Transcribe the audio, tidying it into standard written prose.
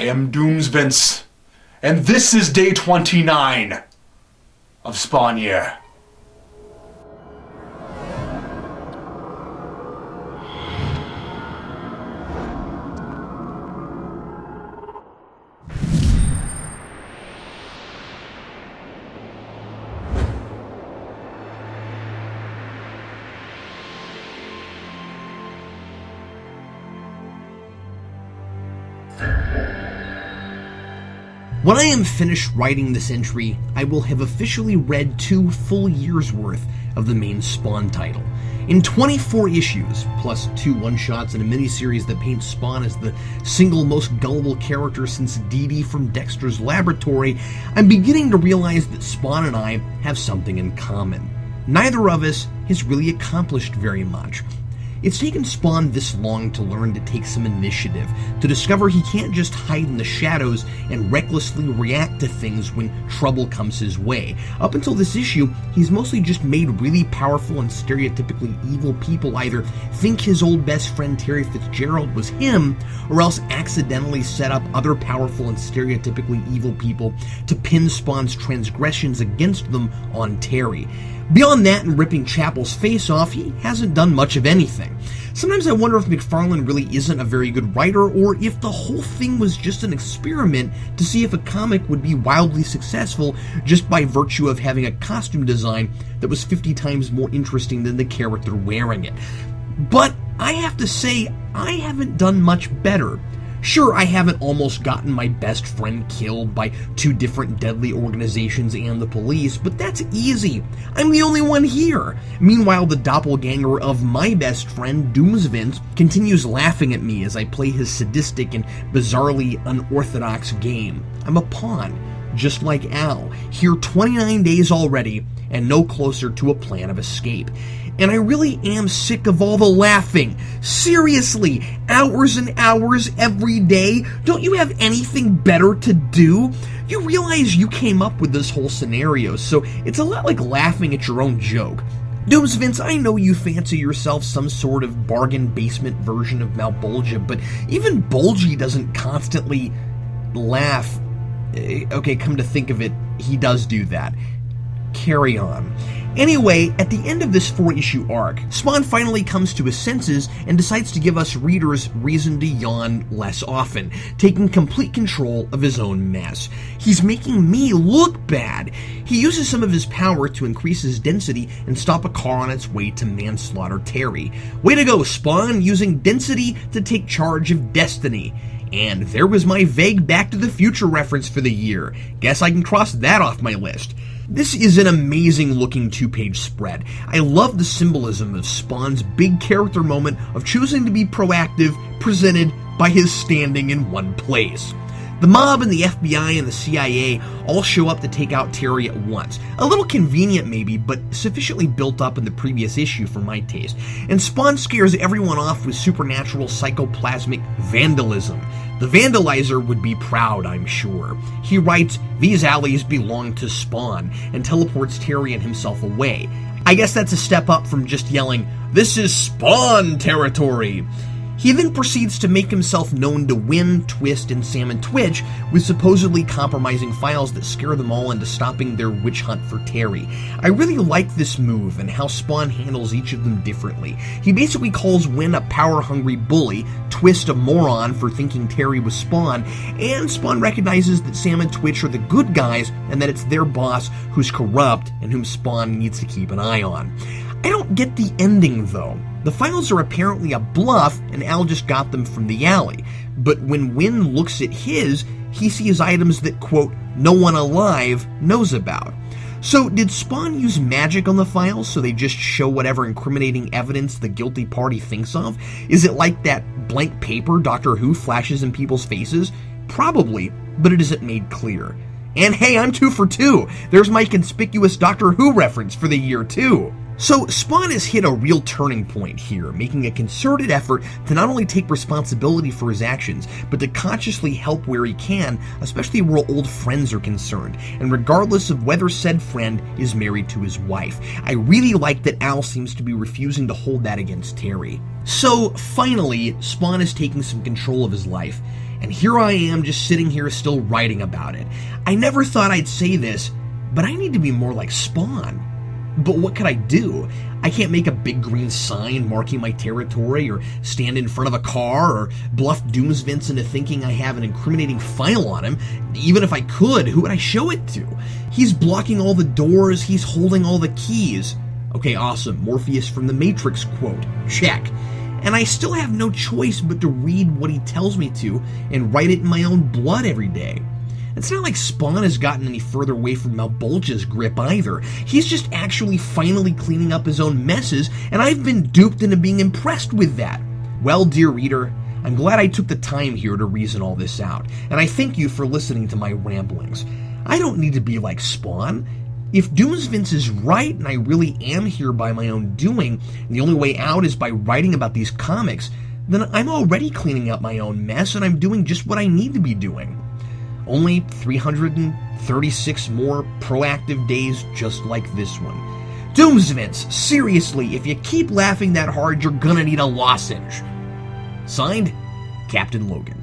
I am Doomsvince, and this is day 29 of Spawn Year. When I am finished writing this entry, I will have officially read 2 full years' worth of the main Spawn title. In 24 issues, plus 2 one-shots and a miniseries that paints Spawn as the single most gullible character since Dee Dee from Dexter's Laboratory, I'm beginning to realize that Spawn and I have something in common. Neither of us has really accomplished very much. It's taken Spawn this long to learn to take some initiative, to discover he can't just hide in the shadows and recklessly react to things when trouble comes his way. Up until this issue, he's mostly just made really powerful and stereotypically evil people either think his old best friend Terry Fitzgerald was him, or else accidentally set up other powerful and stereotypically evil people to pin Spawn's transgressions against them on Terry. Beyond that and ripping Chapel's face off, he hasn't done much of anything. Sometimes I wonder if McFarlane really isn't a very good writer, or if the whole thing was just an experiment to see if a comic would be wildly successful just by virtue of having a costume design that was 50 times more interesting than the character wearing it. But I have to say, I haven't done much better. Sure, I haven't almost gotten my best friend killed by 2 different deadly organizations and the police, but that's easy. I'm the only one here. Meanwhile, the doppelganger of my best friend, Doomsvince, continues laughing at me as I play his sadistic and bizarrely unorthodox game. I'm a pawn, just like Al, here 29 days already, and no closer to a plan of escape. And I really am sick of all the laughing. Seriously, hours and hours every day? Don't you have anything better to do? You realize you came up with this whole scenario, so it's a lot like laughing at your own joke. Doomsvince, I know you fancy yourself some sort of bargain basement version of Malbolgia, but even Bolgie doesn't constantly laugh. Okay, come to think of it, he does do that. Carry on. Anyway, at the end of this 4-issue arc, Spawn finally comes to his senses and decides to give us readers reason to yawn less often, taking complete control of his own mess. He's making me look bad. He uses some of his power to increase his density and stop a car on its way to manslaughter Terry. Way to go, Spawn, using density to take charge of destiny. And there was my vague Back to the Future reference for the year. Guess I can cross that off my list. This is an amazing looking 2-page spread. I love the symbolism of Spawn's big character moment of choosing to be proactive, presented by his standing in one place. The mob and the FBI and the CIA all show up to take out Terry at once. A little convenient maybe, but sufficiently built up in the previous issue for my taste. And Spawn scares everyone off with supernatural psychoplasmic vandalism. The vandalizer would be proud, I'm sure. He writes, "These alleys belong to Spawn," and teleports Terry and himself away. I guess that's a step up from just yelling, "This is Spawn territory!" He then proceeds to make himself known to Wynn, Twist, and Sam and Twitch with supposedly compromising files that scare them all into stopping their witch hunt for Terry. I really like this move and how Spawn handles each of them differently. He basically calls Wynn a power-hungry bully, Twist a moron for thinking Terry was Spawn, and Spawn recognizes that Sam and Twitch are the good guys and that it's their boss who's corrupt and whom Spawn needs to keep an eye on. I don't get the ending, though. The files are apparently a bluff, and Al just got them from the alley. But when Wynn looks at his, he sees items that, quote, no one alive knows about. So did Spawn use magic on the files so they just show whatever incriminating evidence the guilty party thinks of? Is it like that blank paper Doctor Who flashes in people's faces? Probably, but it isn't made clear. And hey, I'm 2 for 2. There's my conspicuous Doctor Who reference for the year, too. So Spawn has hit a real turning point here, making a concerted effort to not only take responsibility for his actions, but to consciously help where he can, especially where old friends are concerned, and regardless of whether said friend is married to his wife. I really like that Al seems to be refusing to hold that against Terry. So finally, Spawn is taking some control of his life, And here I am just sitting here still writing about it. I never thought I'd say this, but I need to be more like Spawn. But what could I do? I can't make a big green sign marking my territory, or stand in front of a car, or bluff Doomsvince into thinking I have an incriminating file on him. Even if I could, who would I show it to? He's blocking all the doors, he's holding all the keys. Okay, awesome. Morpheus from the Matrix quote. Check. And I still have no choice but to read what he tells me to and write it in my own blood every day. It's not like Spawn has gotten any further away from Malbolge's grip either. He's just actually finally cleaning up his own messes, and I've been duped into being impressed with that. Well, dear reader, I'm glad I took the time here to reason all this out, and I thank you for listening to my ramblings. I don't need to be like Spawn. If Doomsvince is right, and I really am here by my own doing, and the only way out is by writing about these comics, then I'm already cleaning up my own mess, and I'm doing just what I need to be doing. Only 336 more proactive days just like this one. Doomsvince, seriously, if you keep laughing that hard, you're gonna need a lozenge. Signed, Captain Logan.